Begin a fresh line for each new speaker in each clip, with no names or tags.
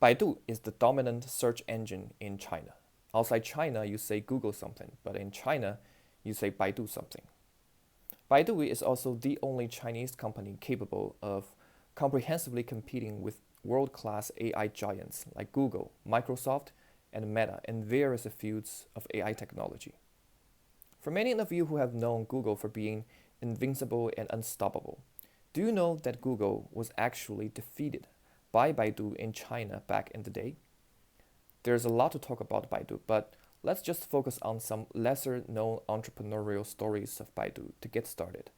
Baidu is the dominant search engine in China. Outside China, you say Google something, but in China, you say Baidu something. Baidu is also the only Chinese company capable of comprehensively competing with world-class AI giants like Google, Microsoft, and Meta in various fields of AI technology. For many of you who have known Google for being invincible and unstoppable, do you know that Google was actually defeated by Baidu in China back in the day? There's a lot to talk about Baidu, but let's just focus on some lesser known entrepreneurial stories of Baidu to get started.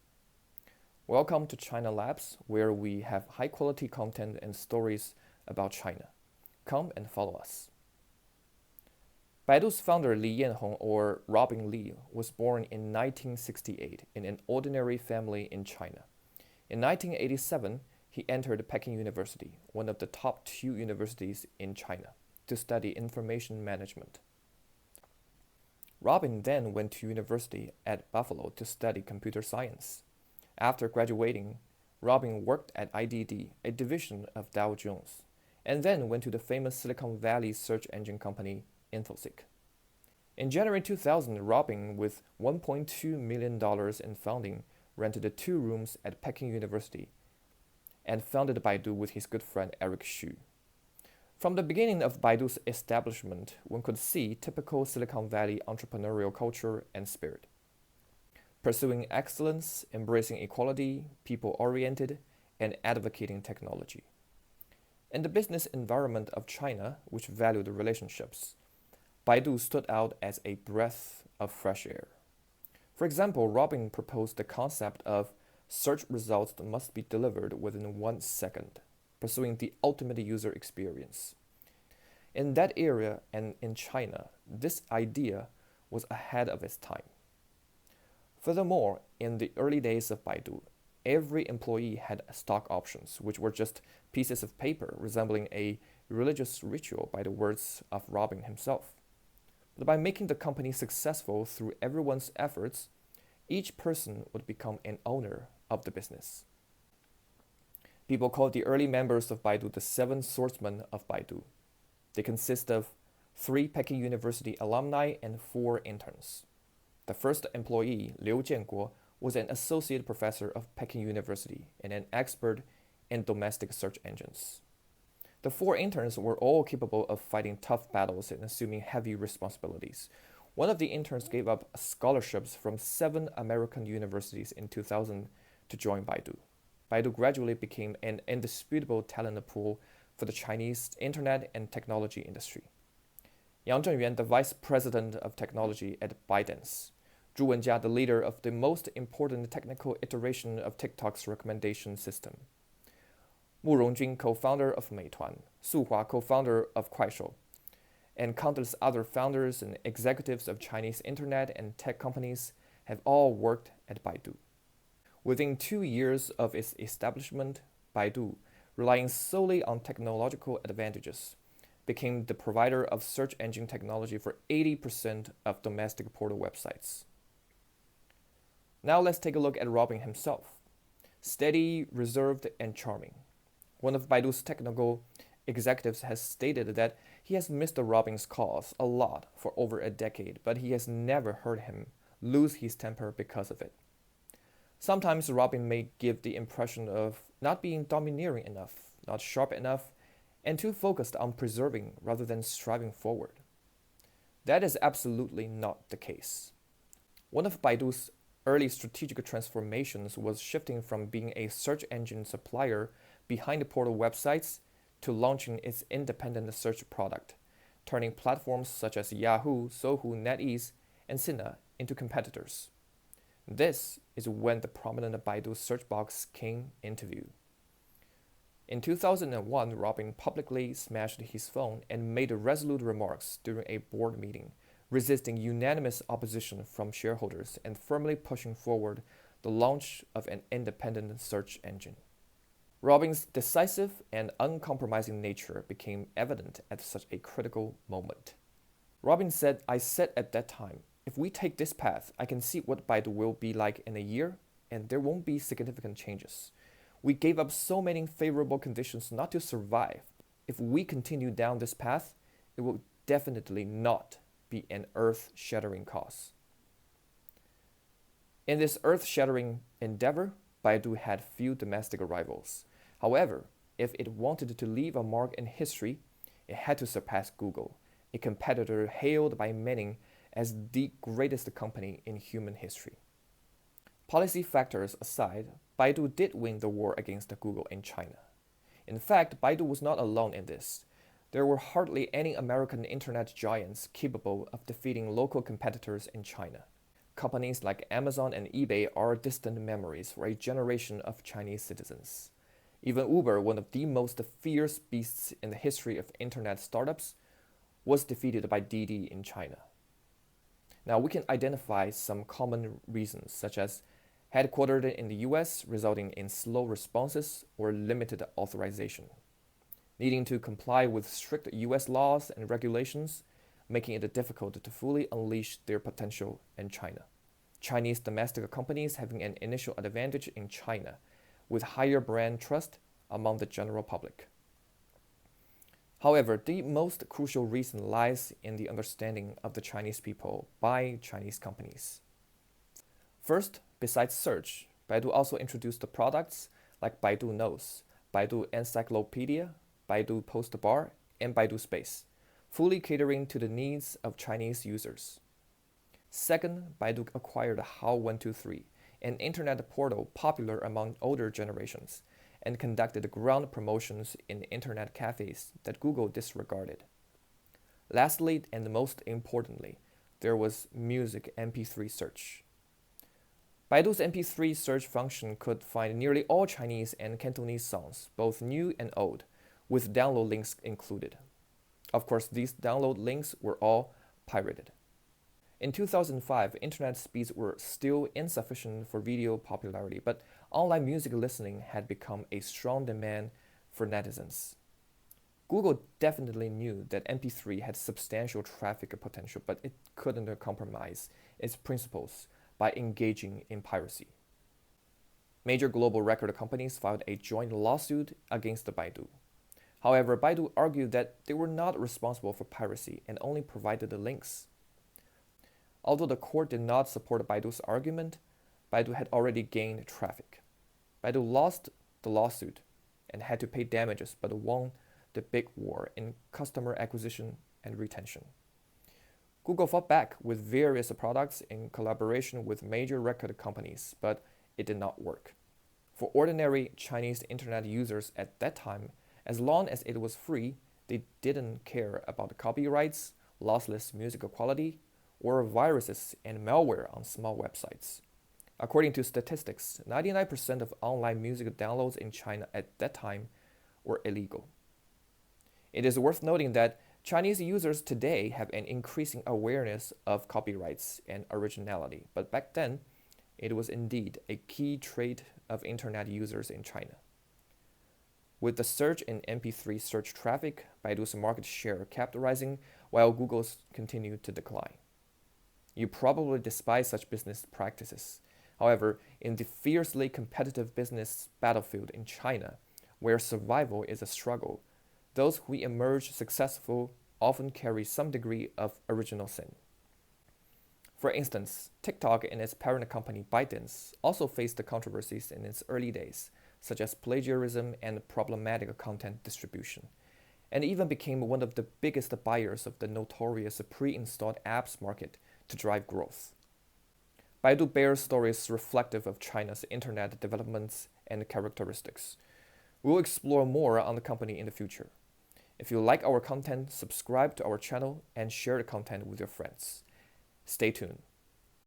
Welcome to China Labs, where we have high quality content and stories about China. Come and follow us. Baidu's founder Li Yanhong, or Robin Li, was born in 1968 in an ordinary family in China. In 1987, he entered Peking University, one of the top 2 universities in China, to study information management. Robin then went to university at Buffalo to study computer science. After graduating, Robin worked at IDD, a division of Dow Jones, and then went to the famous Silicon Valley search engine company InfoSeek. In January 2000, Robin, with $1.2 million in funding, rented 2 rooms at Peking University and founded Baidu with his good friend Eric Xu. From the beginning of Baidu's establishment, one could see typical Silicon Valley entrepreneurial culture and spirit. Pursuing excellence, embracing equality, people-oriented, and advocating technology. In the business environment of China, which valued relationships, Baidu stood out as a breath of fresh air. For example, Robin proposed the concept of search results that must be delivered within 1 second, pursuing the ultimate user experience. In that area and in China, this idea was ahead of its time. Furthermore, in the early days of Baidu, every employee had stock options, which were just pieces of paper resembling a religious ritual, by the words of Robin himself. But by making the company successful through everyone's efforts, each person would become an owner of the business. People called the early members of Baidu the 7 swordsmen of Baidu. They consist of 3 Peking University alumni and 4 interns. The first employee, Liu Jianguo, was an associate professor of Peking University and an expert in domestic search engines. The 4 interns were all capable of fighting tough battles and assuming heavy responsibilities. One of the interns gave up scholarships from 7 American universities in 2000 to join Baidu. Baidu gradually became an indisputable talent pool for the Chinese internet and technology industry. Yang Zhenyuan, the vice president of technology at ByteDance. Zhu Wenjia, the leader of the most important technical iteration of TikTok's recommendation system. Mu Rongjun, co-founder of Meituan. Su Hua, co-founder of Kuaishou. And countless other founders and executives of Chinese internet and tech companies have all worked at Baidu. Within 2 years of its establishment, Baidu, relying solely on technological advantages, became the provider of search engine technology for 80% of domestic portal websites. Now let's take a look at Robin himself. Steady, reserved, and charming. One of Baidu's technical executives has stated that he has missed Robin's calls a lot for over a decade, but he has never heard him lose his temper because of it. Sometimes Robin may give the impression of not being domineering enough, not sharp enough, and too focused on preserving rather than striving forward. That is absolutely not the case. One of Baidu's early strategic transformations was shifting from being a search engine supplier behind the portal websites to launching its independent search product, turning platforms such as Yahoo, Sohu, NetEase, and Sina into competitors. This is when the prominent Baidu search box came into view. In 2001, Robin publicly smashed his phone and made resolute remarks during a board meeting, resisting unanimous opposition from shareholders and firmly pushing forward the launch of an independent search engine. Robin's decisive and uncompromising nature became evident at such a critical moment. Robin said, "I said at that time, if we take this path, I can see what Baidu will be like in a year, and there won't be significant changes. We gave up so many favorable conditions not to survive, if we continue down this path, it will definitely not be an earth-shattering cause. In this earth-shattering endeavor, Baidu had few domestic rivals. However, if it wanted to leave a mark in history, it had to surpass Google, a competitor hailed by many as the greatest company in human history. Policy factors aside, Baidu did win the war against Google in China. In fact, Baidu was not alone in this. There were hardly any American internet giants capable of defeating local competitors in China. Companies like Amazon and eBay are distant memories for a generation of Chinese citizens. Even Uber, one of the most fierce beasts in the history of internet startups, was defeated by Didi in China. Now, we can identify some common reasons, such as headquartered in the US, resulting in slow responses or limited authorization, needing to comply with strict US laws and regulations, making it difficult to fully unleash their potential in China. Chinese domestic companies having an initial advantage in China, with higher brand trust among the general public. However, the most crucial reason lies in the understanding of the Chinese people by Chinese companies. First, besides search, Baidu also introduced the products like Baidu Knows, Baidu Encyclopedia, Baidu Post Bar, and Baidu Space, fully catering to the needs of Chinese users. Second, Baidu acquired How123, an internet portal popular among older generations, and conducted ground promotions in internet cafes that Google disregarded. Lastly, and most importantly, there was music MP3 search. Baidu's MP3 search function could find nearly all Chinese and Cantonese songs, both new and old, with download links included. Of course, these download links were all pirated. In 2005, internet speeds were still insufficient for video popularity, but online music listening had become a strong demand for netizens. Google definitely knew that MP3 had substantial traffic potential, but it couldn't compromise its principles by engaging in piracy. Major global record companies filed a joint lawsuit against Baidu. However, Baidu argued that they were not responsible for piracy and only provided the links. Although the court did not support Baidu's argument, Baidu had already gained traffic. Baidu lost the lawsuit and had to pay damages, but won the big war in customer acquisition and retention. Google fought back with various products in collaboration with major record companies, but it did not work. For ordinary Chinese internet users at that time, as long as it was free, they didn't care about copyrights, lossless music quality, or viruses and malware on small websites. According to statistics, 99% of online music downloads in China at that time were illegal. It is worth noting that Chinese users today have an increasing awareness of copyrights and originality, but back then, it was indeed a key trait of internet users in China. With the surge in MP3 search traffic, Baidu's market share kept rising while Google's continued to decline. You probably despise such business practices. However, in the fiercely competitive business battlefield in China, where survival is a struggle, those who emerge successful often carry some degree of original sin. For instance, TikTok and its parent company ByteDance also faced the controversies in its early days, such as plagiarism and problematic content distribution, and even became one of the biggest buyers of the notorious pre-installed apps market to drive growth. Baidu bears stories reflective of China's internet developments and characteristics. We will explore more on the company in the future. If you like our content, subscribe to our channel and share the content with your friends. Stay tuned.